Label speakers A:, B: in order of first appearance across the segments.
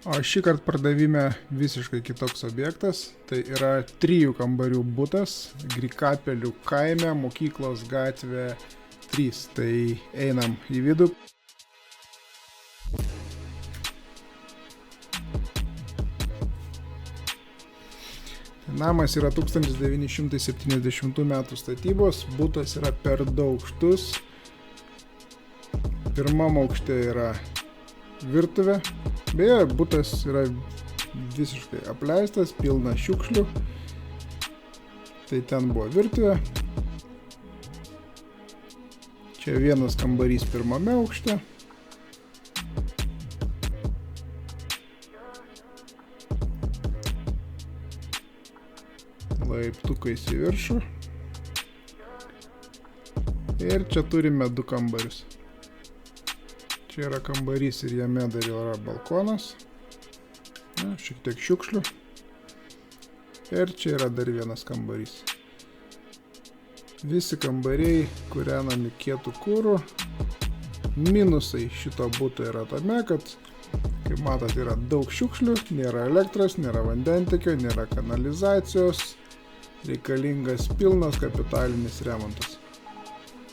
A: O šį kartą pardavime visiškai kitoks objektas. Tai yra 3 kambarių butas Grikapelių kaime, Mokyklos gatvė 3. Tai einam į vidų. Namas yra 1970 metų statybos, butas yra per 2 aukštus. Pirmam aukšte yra virtuvė. Beje, butas yra visiškai apleistas, pilnas šiukšlių. Tai ten buvo virtuvė. Čia vienas kambarys pirmame aukšte. Laiptukais į viršų. Ir čia turime 2 kambarius. Čia yra kambarys ir jame dar yra balkonas. Šiek tiek šiukšlių. Ir čia yra dar vienas kambarys. Visi kambariai kūrenami kietų kuru. Minusai šito buto yra tame, kad, kaip matot, yra daug šiukšlių, nėra elektros, nėra vandentekio, nėra kanalizacijos. Reikalingas pilnas kapitalinis remontas.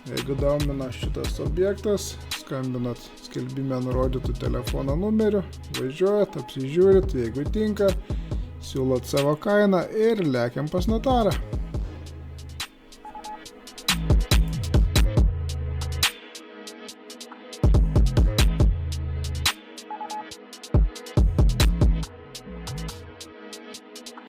A: Jeigu domina šitas objektas, skambinat skelbime nurodytų telefono numeriu, važiuojat, apsižiūrit, jeigu tinka, siūlot savo kainą ir lekiam pas notarą.